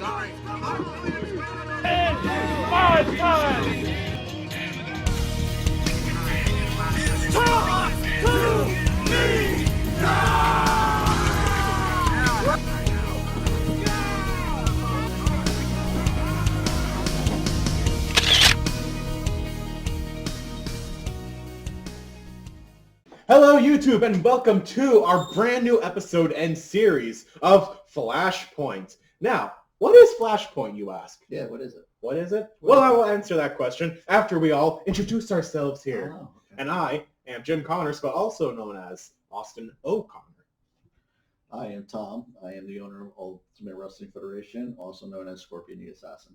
Sorry. Five times! Hello, YouTube, and welcome to our brand new episode and series of Flashpoint. Now, what is Flashpoint, you ask? Yeah, what is it? What is it? Well, I will answer that question after we all introduce ourselves here. Oh, okay. And I am Jim Connors, but also known as Austin O'Connor. I am Tom. I am the owner of Ultimate Wrestling Federation, also known as Scorpion the Assassin.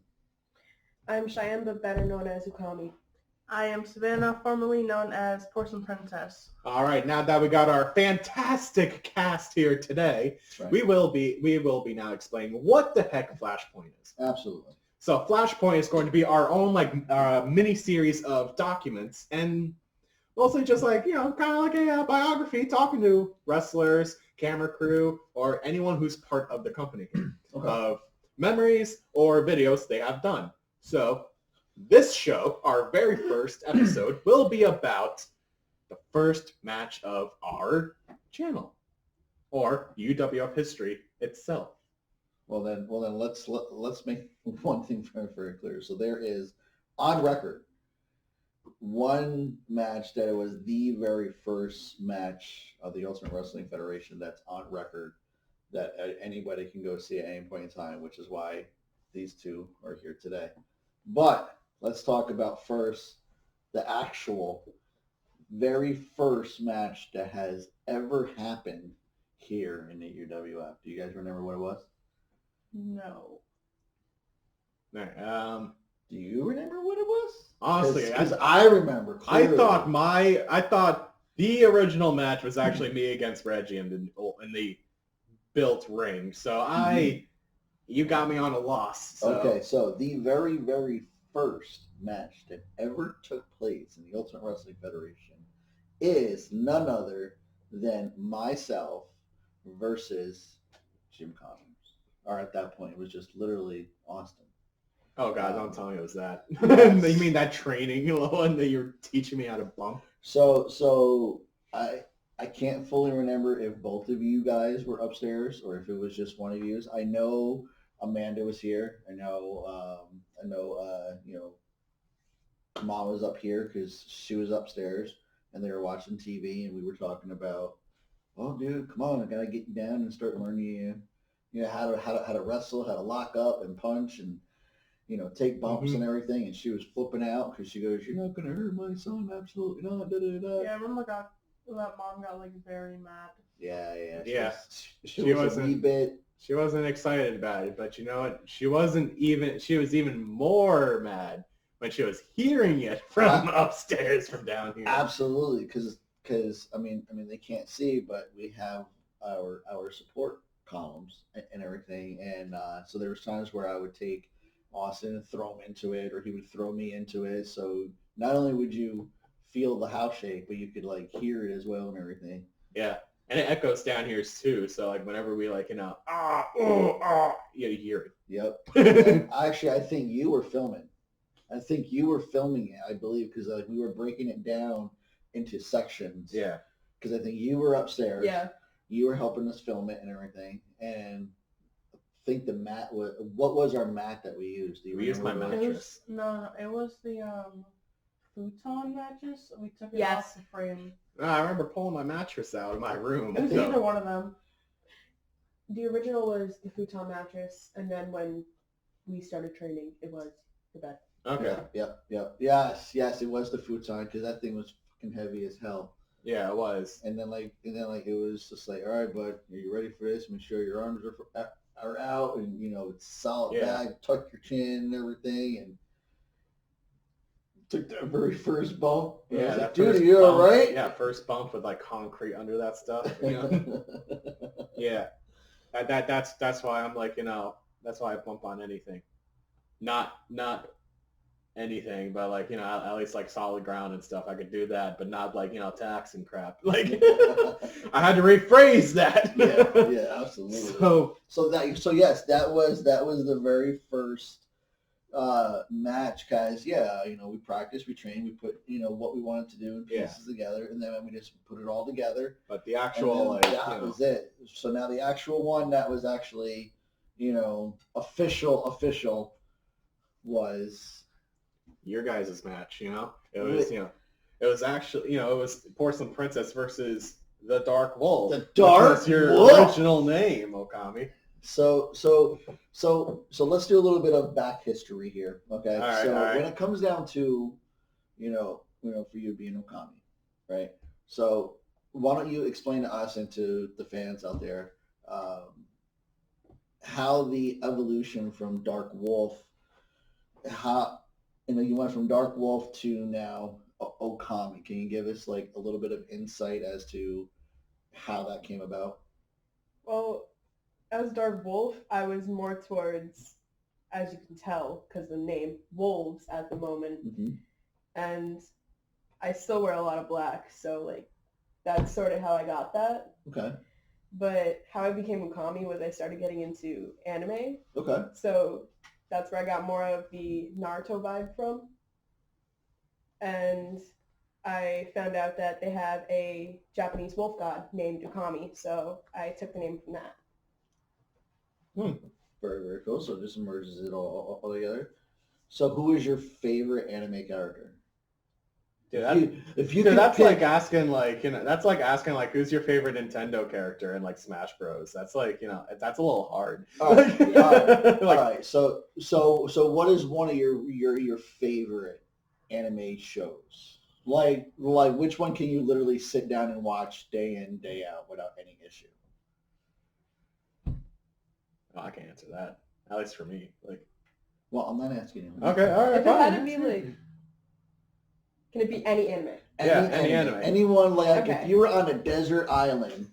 I'm Cheyenne, but better known as Ukami. I am Savannah, formerly known as Porcelain Princess. All right, now that we got our fantastic cast here today, That's right. we will be now explaining what the heck Flashpoint is. Absolutely. So Flashpoint is going to be our own mini series of documents, and mostly just kind of like a biography, talking to wrestlers, camera crew, or anyone who's part of the company here, Okay. of memories or videos they have done. So this show, our very first episode, will be about the first match of our channel, or UWF history itself. Well then, let's make one thing very, very clear. So there is, on record, one match that it was the very first match of the Ultimate Wrestling Federation that's on record that anybody can go see at any point in time, which is why these two are here today. But let's talk about first the actual very first match that has ever happened here in the UWF. Do you guys remember what it was? No. All right, Do you remember what it was? honestly, Because I remember I clearly. thought the original match was actually me against Reggie in the built ring. So you got me on a loss. So. Okay, so the very, very first match that ever took place in the Ultimate Wrestling Federation is none other than myself versus Jim Connors. Or at that point, it was just literally Austin. Oh God, don't tell me it was that. Yes. You mean that training one that you're teaching me how to bump? So I can't fully remember if both of you guys were upstairs or if it was just one of you. I know Amanda was here. I know Mom was up here because she was upstairs and they were watching TV and we were talking about, oh dude, come on, I gotta get you down and start learning how to wrestle, how to lock up and punch and take bumps and everything. And she was flipping out because she goes, "You're not gonna hurt my son, absolutely not." Da, da, da. Yeah, I remember that mom got Yeah. very mad. Yeah. She was a wee bit. She wasn't excited about it, but you know what? She was even more mad when she was hearing it from upstairs, from down here. Absolutely, because I mean they can't see, but we have our support columns and everything, and so there was times where I would take Austin and throw him into it, or he would throw me into it. So not only would you feel the house shake, but you could hear it as well and everything. Yeah, and it echoes down here too. So whenever we you hear it. Yep. And actually, I think you were filming. It, I believe, because we were breaking it down into sections. Yeah. Because I think you were upstairs. Yeah. You were helping us film it and everything. And I think the mat was, what was our mat that we used? Do you We used my remember? mattress. It was the futon mattress. We took it Yes. off the frame. I remember pulling my mattress out of my room. It was So- either one of them. The original was the futon mattress, and then when we started training, it was the bed. Okay. Yep. Yes, it was the futon because that thing was fucking heavy as hell. Yeah, it was. And then it was just all right, bud, are you ready for this? Make sure your arms are out and it's solid back, tuck your chin and everything, and took that very first bump. And I Yeah, was that like, dude, first are you bump, all right? Yeah, first bump with concrete under that stuff. Yeah. That's why I'm that's why I bump on anything. Not anything, but like, at least like solid ground and stuff, I could do that, but not like, attacks and crap. Like, I had to rephrase that. Yeah, absolutely. So yes, that was the very first match, guys. Yeah, we practiced, we trained, we put what we wanted to do in pieces together, and then we just put it all together. But the actual that was it. So now the actual one that was actually official was your guys' match. It was actually it was Porcelain Princess versus the Dark Wolf. The Dark That's your Wolf. original name, Okami. So let's do a little bit of back history here, okay? All right. When it comes down to, for you being Okami, right? So why don't you explain to us and to the fans out there how the evolution from Dark Wolf, how you went from Dark Wolf to now Okami. Can you give us like a little bit of insight as to how that came about? Well, as Dark Wolf, I was more towards, as you can tell, because the name, wolves at the moment. Mm-hmm. And I still wear a lot of black, so like that's sort of how I got that. Okay. But how I became Okami was I started getting into anime. Okay. So that's where I got more of the Naruto vibe from. And I found out that they have a Japanese wolf god named Okami, so I took the name from that. Very, very cool. So it just merges it all together. So who is your favorite anime character? Dude, that's like asking who's your favorite Nintendo character in like Smash Bros. That's like, that's a little hard. All right. So what is one of your favorite anime shows? Like which one can you literally sit down and watch day in, day out without any issue? Oh, I can't answer that. At least for me. Like, well, I'm not asking you. Okay, all right. If it had to be like, can it be any anime? Any anime. Anyone, like, Okay. if you were on a desert island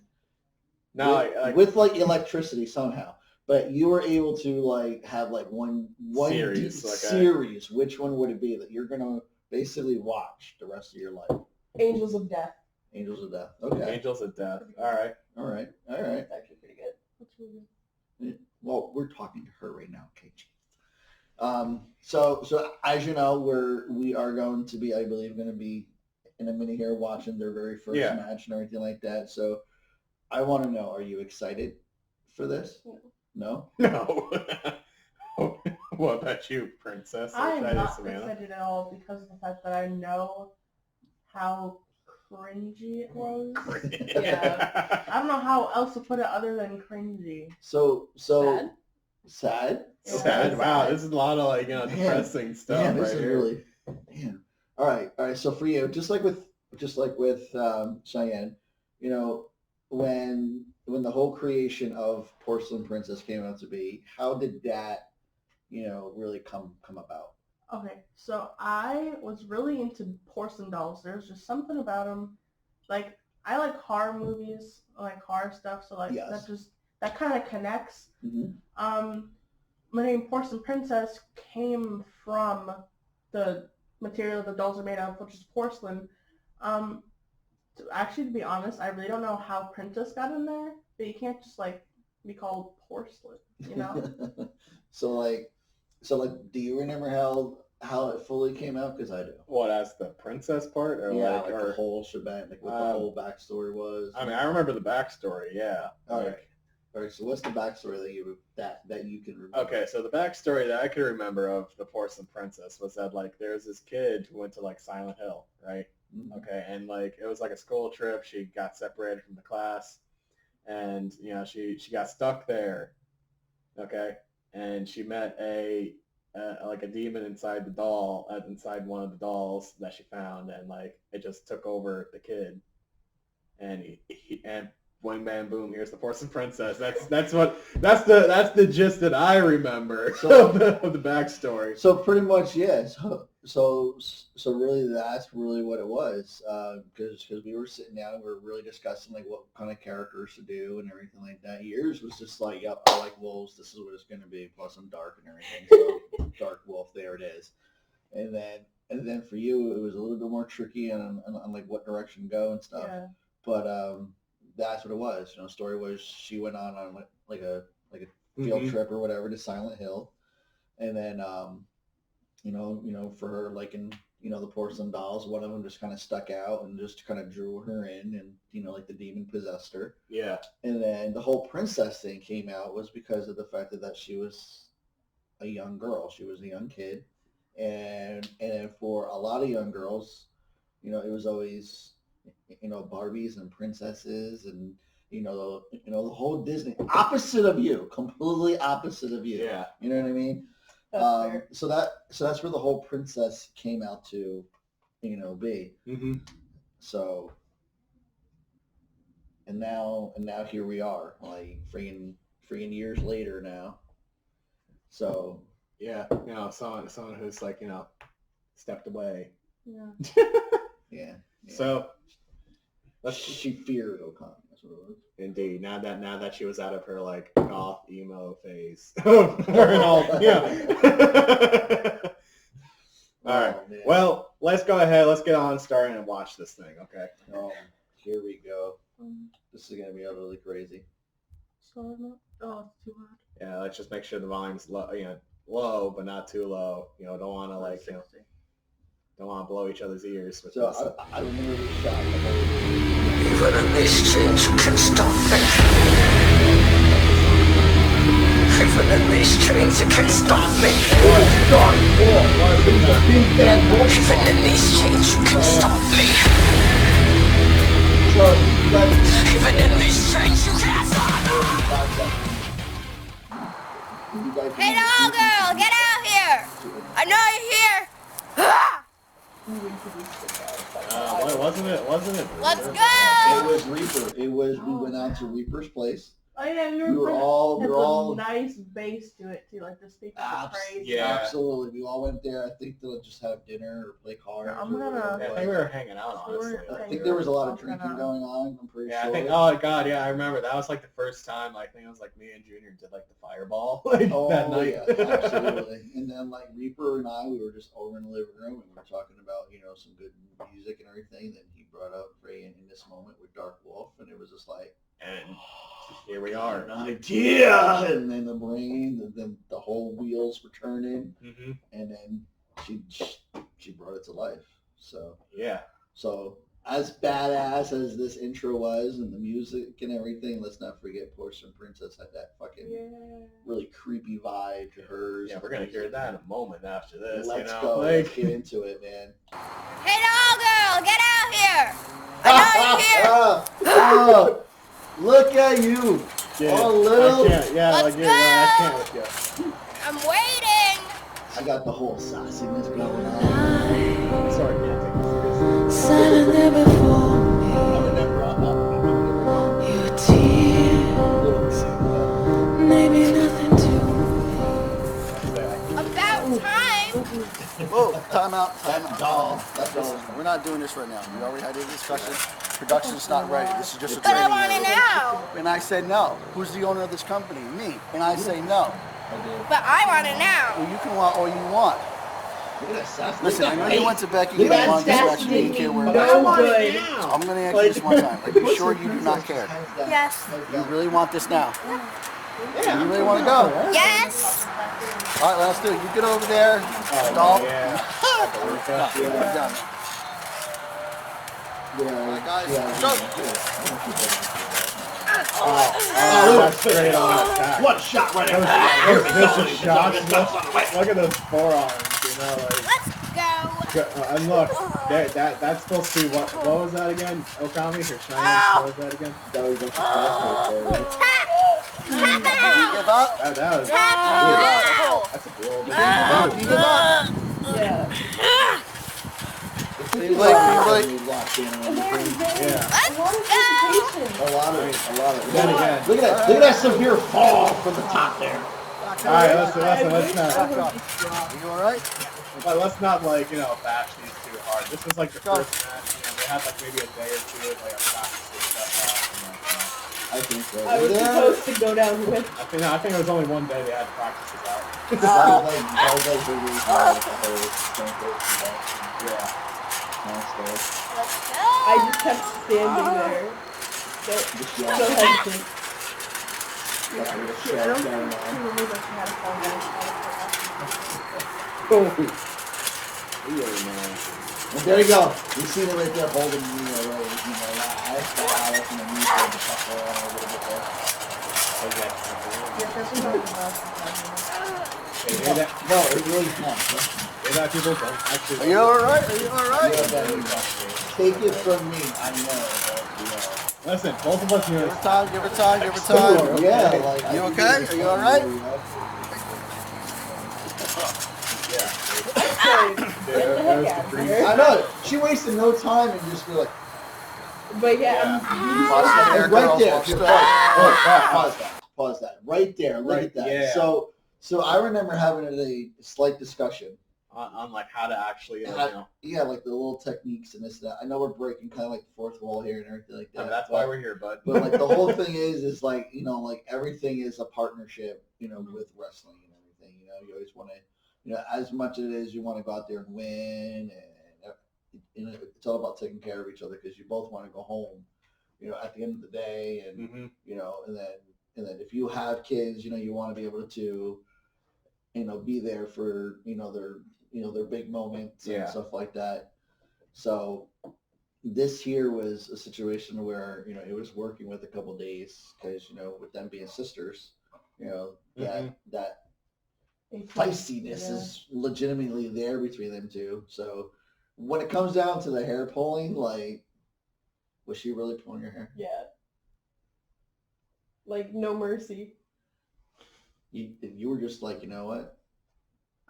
with electricity somehow, but you were able to like have like one series, series, which one would it be that you're gonna basically watch the rest of your life? Angels of Death. Angels of Death. Okay. Angels of Death. All right. That's actually pretty good. That's really good. Well, we're talking to her right now, KG. So as you know, we are going to be, I believe, going to be in a minute here watching their very first match and everything like that. So I want to know, are you excited for this? No. No. What about you, Princess? I am not Savannah? excited at all because of the fact that I know how cringy it was. Yeah. I don't know how else to put it other than cringy. So sad. Sad. Wow, this is a lot of depressing stuff Man, right this is here. really, man. All right. So for you, just like with Cheyenne, when the whole creation of Porcelain Princess came out to be, how did that, really come about? Okay, so I was really into porcelain dolls. There's just something about them. Like, I like horror movies, I like horror stuff, so like that kind of connects. Mm-hmm. My name Porcelain Princess came from the material the dolls are made of, which is porcelain. To be honest, I really don't know how princess got in there, but you can't just like be called porcelain, So do you remember how it fully came out? Because I do. What, as the princess part, or the whole shebang, like what the whole backstory was. I mean, I remember the backstory. Yeah. All right. So what's the backstory that you can remember? Okay, so the backstory that I can remember of the Porcelain Princess was that there's this kid who went to Silent Hill, right? Mm-hmm. Okay, and it was a school trip. She got separated from the class, and she got stuck there. Okay, and she met a demon inside the doll, inside one of the dolls that she found, and it just took over the kid, and and one man boom, here's the Porcelain Princess. That's the gist that I remember of the backstory. So pretty much, yes. So really, that's really what it was. Because we were sitting down and we were really discussing what kind of characters to do and everything like that. Yours was just yep, I like wolves. This is what it's going to be. Plus I'm dark and everything. So Dark Wolf, there it is. and then for you, it was a little bit more tricky on like what direction to go and stuff. Yeah. But that's what it was. Story was she went on like a field trip or whatever to Silent Hill, and then for her liking the porcelain dolls, one of them just kind of stuck out and just kind of drew her in, and like the demon possessed her. Yeah. And then the whole princess thing came out was because of the fact that she was a young girl. She was a young kid, and for a lot of young girls, it was always Barbies and princesses and the whole Disney opposite of you, completely opposite of you. Yeah. You know what I mean? That's fair. So that's where the whole princess came out to, be. Mm-hmm. So, and now here we are, like freaking years later now. So Yeah, someone who's like stepped away. Yeah. yeah. So She feared Okami. That's what it was. indeed, now that she was out of her like goth emo phase, yeah. All right. Oh, man. Well, let's go ahead. Let's get on starting and watch this thing. Okay. Here we go. This is gonna be utterly crazy. So not. Oh, it's too hard. Yeah. Let's just make sure the volume's low, but not too low. Don't want to like 60. don't want to blow each other's ears with So this. I remember this shot. Even in these chains you can't stop me. Even in these chains you can't stop me. Even in these chains you can't stop me. Even in these chains you can't stop me. Hey, doll girl, get out here! I know you're here! Ah! Wasn't it? Let's It go! was Reaper. We went out to Reaper's place. Oh yeah, We were all a nice bass to it too, like the speakers are crazy. Yeah. Absolutely. We all went there. I think they'll just have dinner or play cards. I'm or gonna- whatever I it think we was. were hanging out, honestly. I think there was a lot of drinking going on. I'm pretty Yeah, sure. I think. Oh god, yeah, I remember that was like the first time. I think it was like me and Junior did like the fireball that night. Yeah, absolutely. And then like Reaper and I, we were just over in the living room and we were talking about some good music and everything. Then he brought up Ray in this moment with Dark Wolf, and it was just like, And here we are. an idea. And then the brain, and then the whole wheels were turning, Mm-hmm. and then she brought it to life. So as badass as this intro was and the music and everything, let's not forget Porcelain Princess had that fucking really creepy vibe to hers. Yeah, we're gonna hear that in a moment after this. Let's go. Let's get into it, man. Hey, doll girl, get out here! I know you're here! Oh, look at you. Yeah, Oh, little. I can't. Yeah, Let's I can't with you. I'm waiting! I got the whole sassiness going on. Sorry, I can't take this seriously. Silent there before I remember your tears, maybe nothing to About time! Whoa, time out. doll. We're not doing this right now. We already had a discussion. Production's not ready. This is just a But I training want it area. now! And I said no. Who's the owner of this company? Me. And I say no. But I want it now! Well, you can want all you want. Look at that sass. Listen, I know you went to Becky. Look You at want that this action. You care where No good. I'm going to ask you this one time. Are you sure you do not care? Yes. You really want this now? You really want to go? Yes! All right, let's do it. You get over there. Stop. Yeah. We're done. Yeah, Guys, go. Oh, that's straight on attack. What a shot right there. Those vicious shots. Look at those forearms. Let's go! And look, that's supposed to be what was that again? Okami, her Chinese. What was that again? That was just a Tap! Tap You out! give up? That was. Tap out! That's a blow. You give up? Yeah. You like, Yeah. Let's go! A lot of it. Then again. Look at that severe fall from the top there. All right, let's not. you all right? But let's not bash these too hard. This was like the first match. They had like maybe a day or two of like a practice and stuff. I think so. I was supposed to go down with. I think it was only one day they had practices out. That was like the reason why the whole Yeah. Let's go. I just kept standing there. So hesitant. Yeah, I don't remember that she had a phone down. And there you go. You see them right there holding me away. You know, I saw Alex and the knee for the couple on a little bit there. Yeah, that's what I was about. No, it really can't. People don't actually. Are you alright? Are you alright? Take it from me. I know. Listen, both of us knew Give it. her time, give her time, give her time. Yeah, like. You okay? Are you alright? I know. She wasted no time and just be like, But yeah, Watch the hair, right girls, there. watch the- Pause that. Pause that. Right there. Look Right, at that. yeah. So I remember having a slight discussion. On like how to actually, Yeah, like the little techniques and this and that. I know we're breaking kind of like the fourth wall here and everything like that. I mean, that's why we're here, bud. But like the whole thing is like, you know, like everything is a partnership, you know, with wrestling and everything. You know, you always want to, you know, as much as it is, you want to go out there and win, and you know, it's all about taking care of each other because you both want to go home, you know, at the end of the day, and you know, and then if you have kids, you know, you want to be able to, you know, be there for, you know, their big moments and stuff like that. So this here was a situation where, you know, it was working with a couple days because, you know, with them being sisters, you know, that feistiness is legitimately there between them two. So when it comes down to the hair pulling, like, was she really pulling your hair? yeah. Like, no mercy. You were just like, you know what?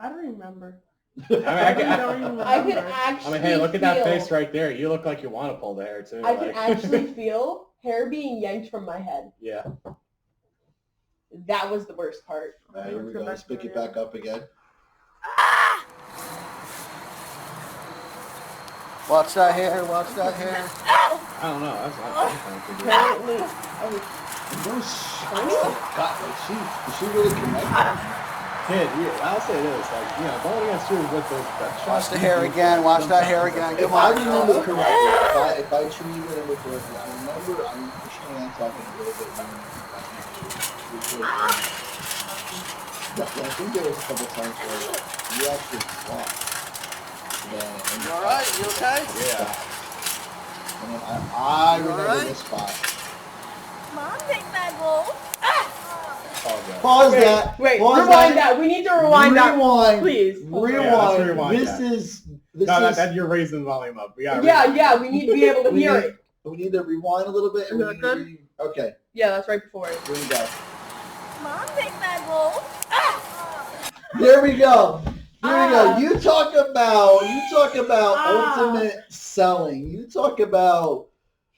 I don't remember. I could actually hey, look at that face right there. You look like you want to pull the hair, too. I can actually feel hair being yanked from my head. Yeah. That was the worst part. Here we go. Let's pick it back up again. Watch that hair, watch that hair. I don't know. That's not funny. Apparently. God, like she really connected. Kid, I'll say this, like, you know, going against you with those Watch the hair again, watch that hair again. If Come I on. remember correctly, if I treated it with her, I remember talking a little bit more. I think there was a couple times where you actually fought. You alright? You okay? Yeah. And then I remember this spot. Mom, take that goal. Pause that. Wait, Pause rewind that. We need to rewind that. Please. Rewind. This is. You're raising the volume up. We gotta Yeah, we need to be able to hear it. We need to rewind a little bit. Is that good? Okay. Yeah, that's right before it. Here we go. Mom, take that goal. There we go. Here we go. You talk about ultimate selling. You talk about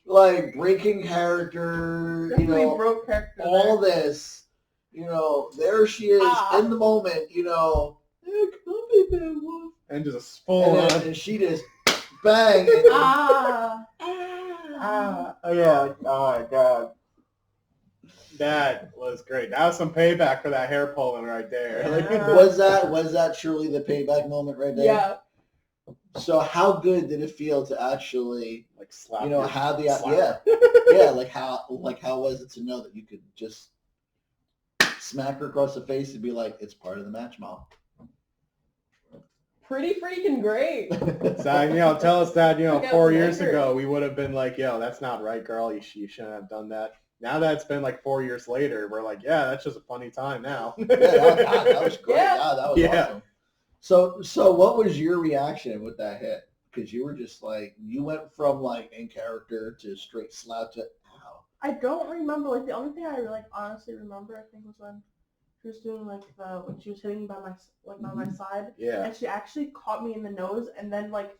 like breaking character. Definitely you know, broke character all there. this. You know, there she is in the moment. You know, hey, come here, bad wolf. And just full on. And she just bang. And, Yeah. Oh my god. That was great. That was some payback for that hair pulling right there. was that truly the payback moment right there? Yeah. So how good did it feel to actually, like, slap? You know, have the like how was it to know that you could just smack her across the face and be like, it's part of the match, Mom? Pretty freaking great. So, you know, tell us that, you know, Yeah, 4 years later. ago, we would have been like, yo, that's not right, girl. You shouldn't have done that. Now that it's been like 4 years later, we're like, yeah, that's just a funny time now. Yeah, that was great. Yeah. That was awesome. So what was your reaction with that hit? Because you were just like, you went from like in character to straight slap to ow. I don't remember. Like the only thing I like honestly remember, I think, was when she was doing like when she was hitting by my by my side. Yeah. And she actually caught me in the nose, and then like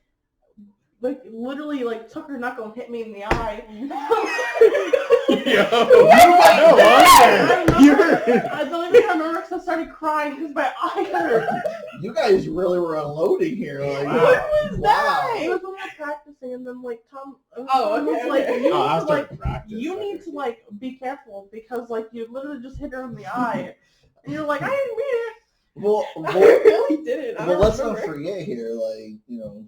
literally like took her knuckle and hit me in the eye. Yo, I don't even remember because I started crying because my eye hurt. You guys really were unloading here. Like, Wow. What was Wow. that? It was when we were practicing, and then like Tom Oh, was okay, like, okay. you Oh, I need to like, started practice. you need to like be careful because like you literally just hit her in the eye, and you're like, I didn't mean it. Well, I really didn't. I well, don't let's remember. not forget here, like, you know,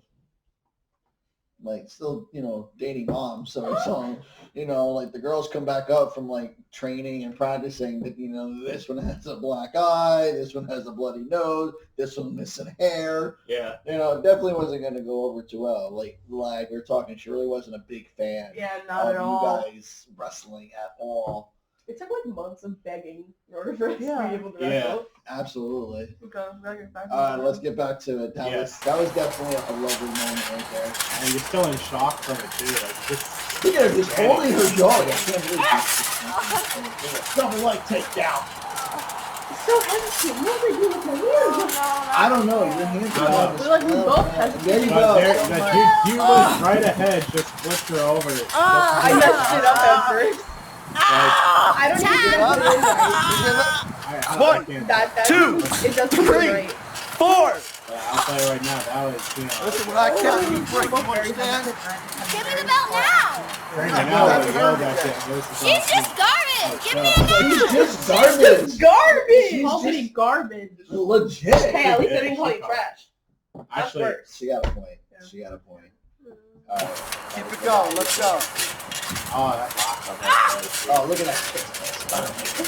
like still, you know, dating mom. So, you know, like the girls come back up from like training and practicing that, you know, this one has a black eye, this one has a bloody nose, this one missing hair. Yeah. You know, it definitely wasn't going to go over too well. Like we were talking, she really wasn't a big fan Yeah, not of at you all. guys wrestling at all. It took like months of begging in order for us to Yeah. be able to Yeah. wrestle. Absolutely. Okay, gotta get back. All right, let's get back to it. That Yes. was definitely a lovely moment right there. And you're still in shock from it too. Like just Look at her just holding her jaw. I can't believe she's something like takedown. so hesitant. What did I do with my hands? I don't know. Your hands I are know. on We're like, we both hesitate. There you but go. there, but you was right ahead, just flipped her over. I messed it up at first. I don't even think I put it in right. I can't. That Two, it doesn't feel right. 4. I'll tell you right now, that was, you know, Listen, when I count, you break. You understand? Give me the belt now. right now I know that shit. This is She's just garbage. Give me a She's belt. just garbage. Garbage! She called me garbage. Legit. Hey, at least I didn't call you trash. actually, That's She got a point. She got a point. All right. Keep it going. Let's go. oh, that lock Oh, look at that kick. Oh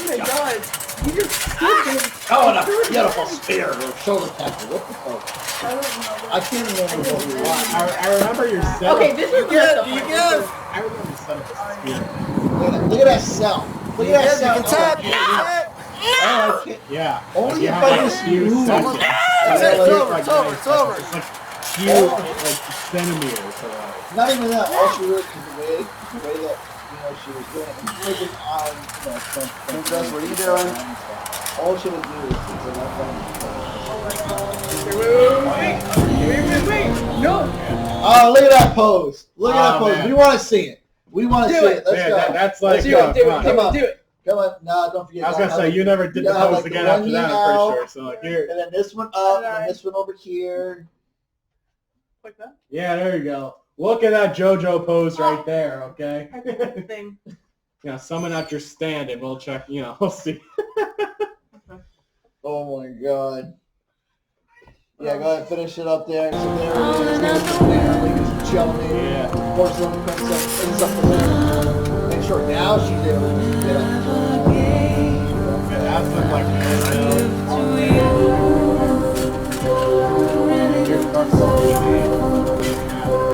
my god. You just stupid. Oh, and a beautiful spear or shoulder tackle. What the fuck? I don't know. I can't remember what we watched. I remember your setup. Okay, this is Get it. You get it. I remember your setup as a spear. Look at that cell. Look at that You cell. can tap. Oh, I can't. Yeah. Only you if have I like just few move. seconds. That's it. It's over. It's over. It's over. It's like few, like centimeters. So like, Not even that. All she was the way that, you know, she was doing it. And focus on, you know, Princess, what are you doing? All she would do is to let Wait. No. Oh, look at that pose. Look at that Oh, pose. man. We want to see it. We want to see it. Let's yeah, go. that's like, Let's do it. come on. Come on. Do it. Come on. No, don't forget. I was gonna say you never did the gotta have, pose like, again the after one that. knee I'm out. pretty sure. So like here, And then this one up, and this one over here. Like that? yeah, there you go. Look at that JoJo pose right there. Okay. I did that thing. You know, summon out your stand and we'll check. You know, we'll see. Oh my god. Yeah, go ahead, finish it up there. So there it is. Ladies and gentlemen. Yeah. Porcelain Princess is up the ring. Make sure now she's able to get up. That's been like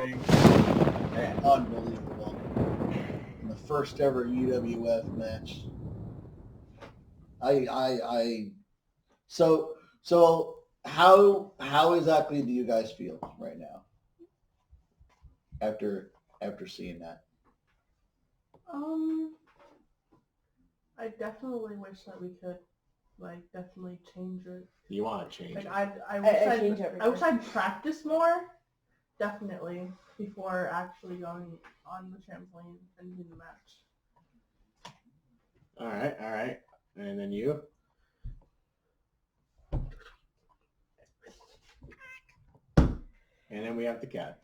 Man, unbelievable. In the first ever UWF match. So how exactly do you guys feel right now after seeing that? I definitely wish that we could, like, definitely change it. You want to change Like, it? I change wish everything. I wish I'd practice more, definitely, before actually going on the trampoline and doing the match. All right. And then you? And then we have the cat.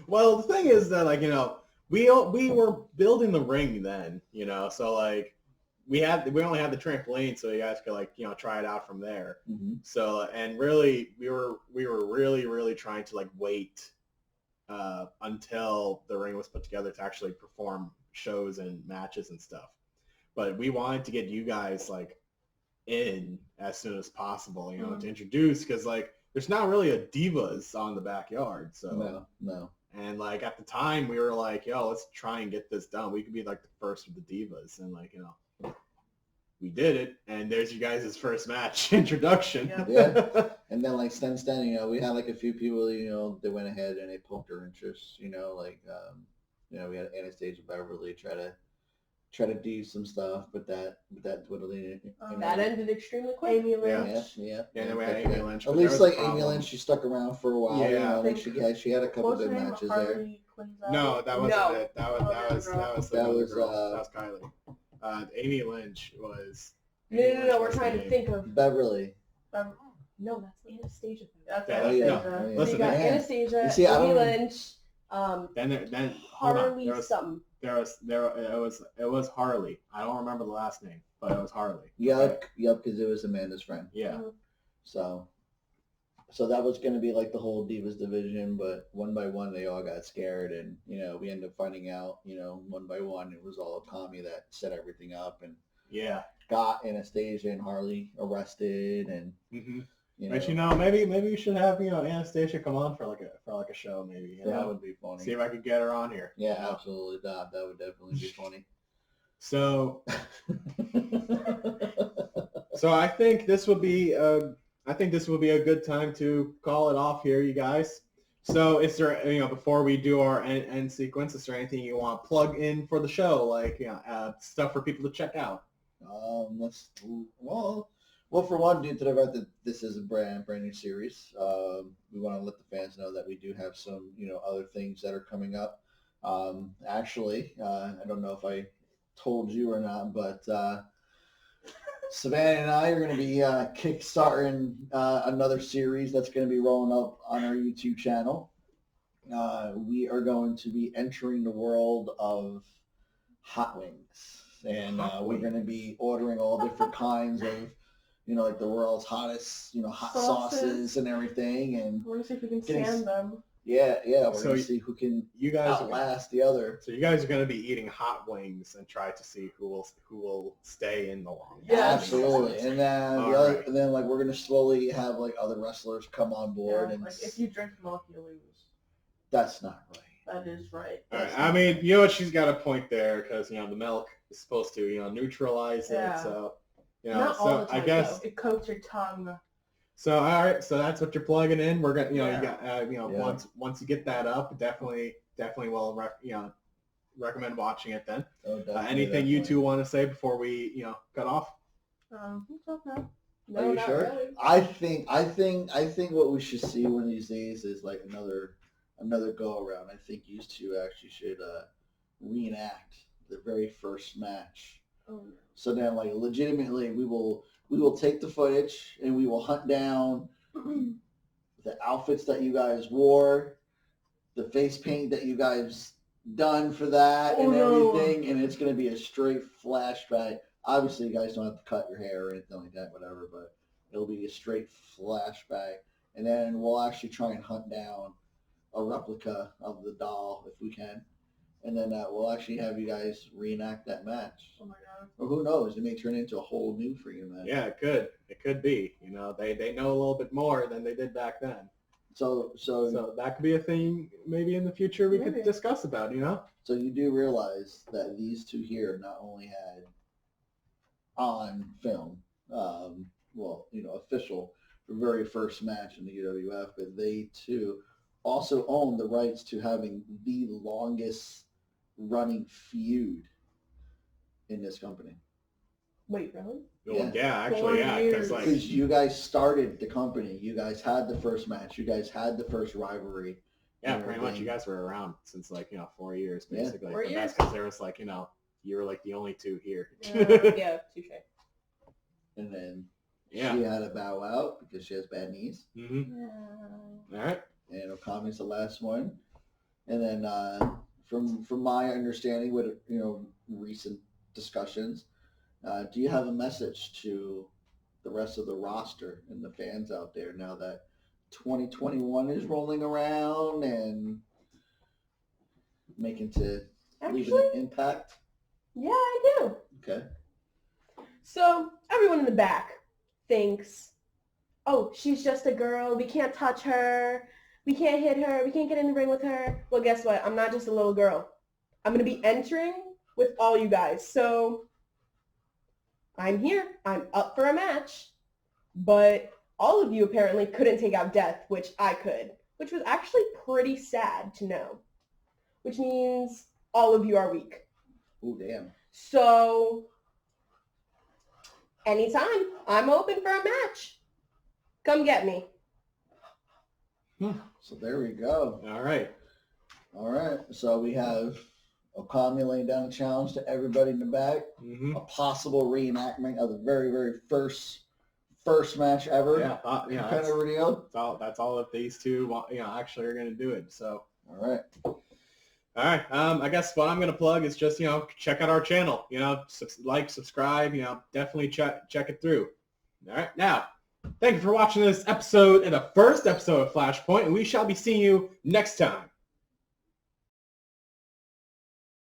Well, the thing is that, like, you know, we were building the ring then, you know, so like we only had the trampoline, so you guys could, like, you know, try it out from there. Mm-hmm. So, and really, we were really trying to, like, wait until the ring was put together to actually perform shows and matches and stuff. But we wanted to get you guys, like, in as soon as possible, you know, to introduce, because, like, there's not really a Divas on the backyard, so No. And, like, at the time we were like, yo, let's try and get this done. We could be, like, the first of the Divas, and, like, you know, we did it, and there's you guys' first match introduction. Yeah. And then, like, since then, you know, we had, like, a few people, you know, that went ahead and they poked their interest, you know, like, you know, we had Anastasia Beverly try to try to do some stuff, but that dwindled in. That ended extremely quick. Amy Yeah, Lynch. yeah. Yeah, then we had Amy Lynch. At but there least was a like Amy problem. Lynch, she stuck around for a while. Yeah. You know, I think- she had a couple What's good her name? matches there. Harley Quinzel? No, that wasn't No. it. That was the That other was, girl. That was Kylie. Amy Lynch was. No. We're trying to think of. Beverly. No, that's Anastasia. That's Yeah, Anastasia. no. Oh, yeah. So Listen, you got yeah. Anastasia, You see, I Amy don't- Lynch, Then hold on. Harley something. It was Harley. I don't remember the last name, but it was Harley. Yep, because it was Amanda's friend. Yeah. So that was going to be like the whole Divas division, but one by one they all got scared, and we ended up finding out, one by one it was all Tommy that set everything up and Yeah. got Anastasia and Harley arrested, and Mm-hmm. you know, But maybe we should have Anastasia come on for like a show maybe. that would be funny. See if I could get her on here. Yeah, absolutely. That would definitely be funny. So I think this would be a good time to call it off here, you guys. So is there before we do our end sequence, is there anything you want to plug in for the show, like stuff for people to check out? Well, for one, due to the fact that this is a brand new series, we want to let the fans know that we do have some, other things that are coming up. Actually, I don't know if I told you or not, but Savannah and I are going to be kickstarting another series that's going to be rolling up on our YouTube channel. We are going to be entering the world of hot wings, and we're going to be ordering all different kinds of like the world's hottest, hot sauces and everything, and We're gonna see if we can Getting stand them. we're So going to see who can You guys outlast the other. So you guys are going to be eating hot wings and try to see who will stay in the long. Yeah, Absolutely. And then All the other, right. and then like we're going to slowly have like other wrestlers come on board, Yeah, and like if you drink milk, you lose. that's not right. That is right. All right. I mean, you know what? She's got a point there because the milk is supposed to neutralize Yeah. it. So Not all the time, I guess. though. It coats your tongue. So all right, so that's what you're plugging in. We're gonna, Yeah. you got, Yeah. once you get that up, definitely will recommend watching it then. Oh, definitely, Anything you definitely. two want to say before we cut off? It's okay. No, Are you not sure? really. I think what we should see one of these days is like another go around. I think you two actually should reenact the very first match. Oh, no. So then, like, legitimately, we will take the footage and we will hunt down the outfits that you guys wore, the face paint that you guys done for that, Oh, and no. everything, and it's going to be a straight flashback. Obviously, you guys don't have to cut your hair or anything like that, whatever, but it'll be a straight flashback, and then we'll actually try and hunt down a replica of the doll if we can. And then we'll actually have you guys reenact that match. Oh my god. Or who knows? It may turn into a whole new freaking match. Yeah, it could. It could be. They know a little bit more than they did back then. So that could be a thing maybe in the future we could Maybe. discuss about. so you do realize that these two here not only had on film, official, the very first match in the UWF, but they too also own the rights to having the longest running feud in this company. Wait, really? Well, Yeah. yeah, actually, 4 yeah, because years. like Because you guys started the company, you guys had the first match, you guys had the first rivalry. yeah, and pretty much you everything. guys were around since 4 years Yeah. basically. 4 But years. that's because there was you were like the only two here. Yeah, touche. And then Yeah. she had to bow out because she has bad knees. Mm-hmm. Yeah. All right. And Okami's the last one. And then from my understanding with recent discussions, do you have a message to the rest of the roster and the fans out there now that 2021 is rolling around and making to leave Actually, an impact? yeah, I do. Okay. So everyone in the back thinks, oh, she's just a girl. We can't touch her. We can't hit her. We can't get in the ring with her. Well, guess what? I'm not just a little girl. I'm going to be entering with all you guys. So I'm here. I'm up for a match. But all of you apparently couldn't take out Death, which I could, which was actually pretty sad to know, which means all of you are weak. Oh, damn. So anytime, I'm open for a match. Come get me. So there we go. All right. All right. So we have Okami laying down a challenge to everybody in the back. Mm-hmm. A possible reenactment of the very, very first match ever. Yeah. Kind of real. That's all that these two, actually are going to do it. So. All right. All right. I guess what I'm going to plug is just, check out our channel. Subscribe. Definitely check it through. All right. Now, thank you for watching this episode and the first episode of Flashpoint, and we shall be seeing you next time.